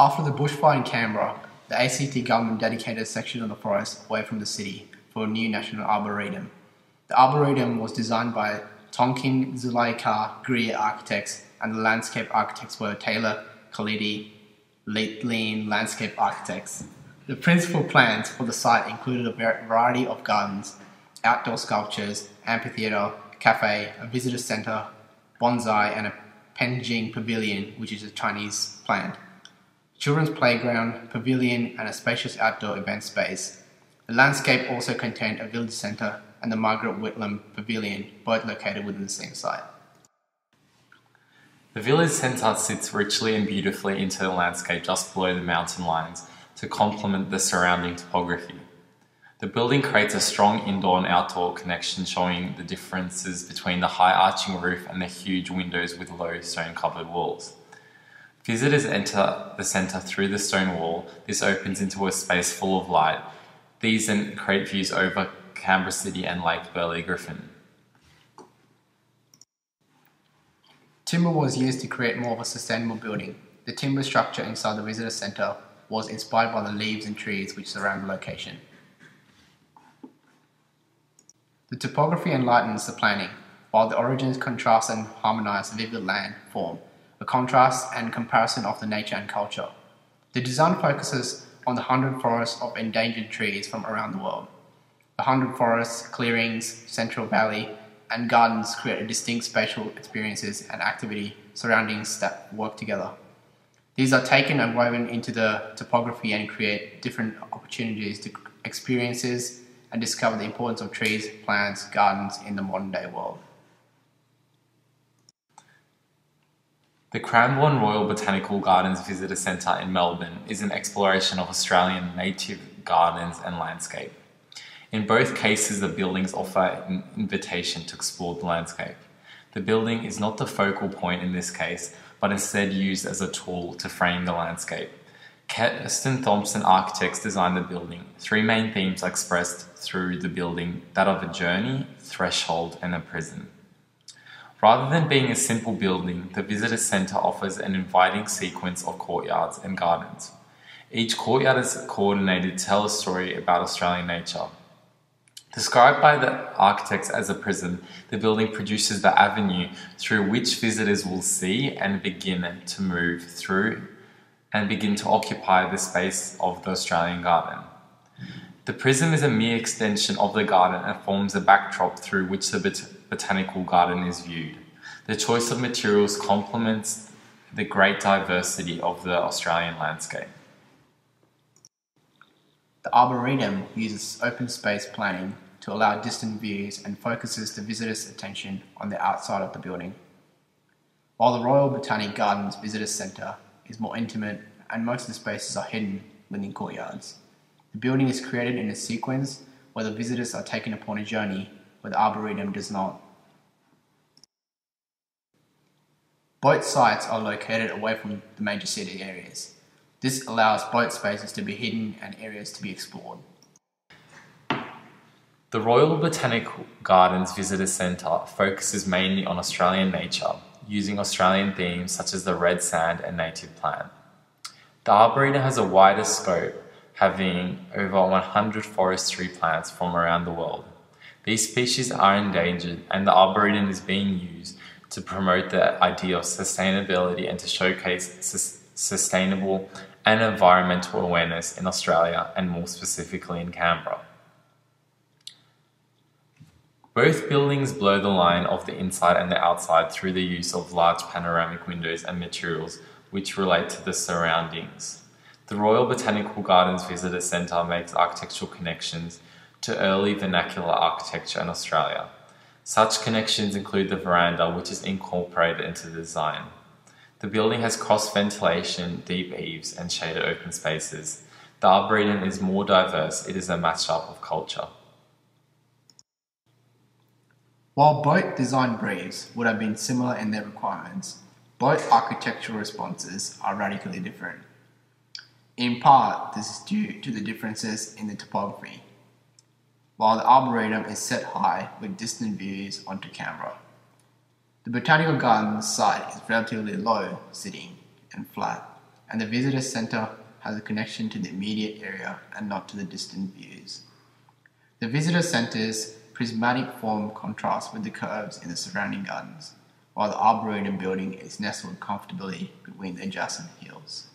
After the bushfire in Canberra, the ACT government dedicated a section of the forest away from the city for a new National Arboretum. The Arboretum was designed by Tonkin Zuleika Greer Architects, and the landscape architects were Taylor Khalidi Lean Landscape Architects. The principal plans for the site included a variety of gardens, outdoor sculptures, amphitheatre, cafe, a visitor centre, bonsai, and a Penjing Pavilion, which is a Chinese plant. Children's playground, pavilion, and a spacious outdoor event space. The landscape also contained a village centre and the Margaret Whitlam Pavilion, both located within the same site. The village centre sits richly and beautifully into the landscape just below the mountain lines to complement the surrounding topography. The building creates a strong indoor and outdoor connection, showing the differences between the high arching roof and the huge windows with low stone covered walls. Visitors enter the centre through the stone wall. This opens into a space full of light. These then create views over Canberra City and Lake Burley Griffin. Timber was used to create more of a sustainable building. The timber structure inside the visitor centre was inspired by the leaves and trees which surround the location. The topography enlightens the planning, while the origins contrast and harmonise the vivid land form, a contrast and comparison of the nature and culture. The design focuses on the 100 forests of endangered trees from around the world. The 100 forests, clearings, central valley, and gardens create a distinct spatial experiences and activity surroundings that work together. These are taken and woven into the topography and create different opportunities to experiences and discover the importance of trees, plants, gardens in the modern day world. The Cranbourne Royal Botanical Gardens Visitor Centre in Melbourne is an exploration of Australian native gardens and landscape. In both cases, the buildings offer an invitation to explore the landscape. The building is not the focal point in this case, but instead used as a tool to frame the landscape. Kirsten Thompson Architects designed the building. Three main themes are expressed through the building, that of a journey, threshold, and a prison. Rather than being a simple building, the visitor centre offers an inviting sequence of courtyards and gardens. Each courtyard is coordinated to tell a story about Australian nature. Described by the architects as a prison, the building produces the avenue through which visitors will see and begin to move through and begin to occupy the space of the Australian garden. The prism is a mere extension of the garden and forms a backdrop through which the botanical garden is viewed. The choice of materials complements the great diversity of the Australian landscape. The Arboretum uses open space planning to allow distant views and focuses the visitor's attention on the outside of the building. While the Royal Botanic Gardens Visitor Centre is more intimate and most of the spaces are hidden within courtyards. The building is created in a sequence where the visitors are taken upon a journey where the Arboretum does not. Both sites are located away from the major city areas. This allows both spaces to be hidden and areas to be explored. The Royal Botanical Gardens Visitor Centre focuses mainly on Australian nature, using Australian themes such as the red sand and native plant. The Arboretum has a wider scope, having over 100 forestry plants from around the world. These species are endangered, and the Arboretum is being used to promote the idea of sustainability and to showcase sustainable and environmental awareness in Australia and more specifically in Canberra. Both buildings blur the line of the inside and the outside through the use of large panoramic windows and materials which relate to the surroundings. The Royal Botanical Gardens Visitor Centre makes architectural connections to early vernacular architecture in Australia. Such connections include the veranda, which is incorporated into the design. The building has cross ventilation, deep eaves, and shaded open spaces. The Arboretum is more diverse. It is a match-up of culture. While both design briefs would have been similar in their requirements, both architectural responses are radically different. In part, this is due to the differences in the topography. While the Arboretum is set high with distant views onto Canberra, the Botanical Gardens site is relatively low sitting and flat, and the visitor centre has a connection to the immediate area and not to the distant views. The visitor centre's prismatic form contrasts with the curves in the surrounding gardens, while the Arboretum building is nestled comfortably between the adjacent hills.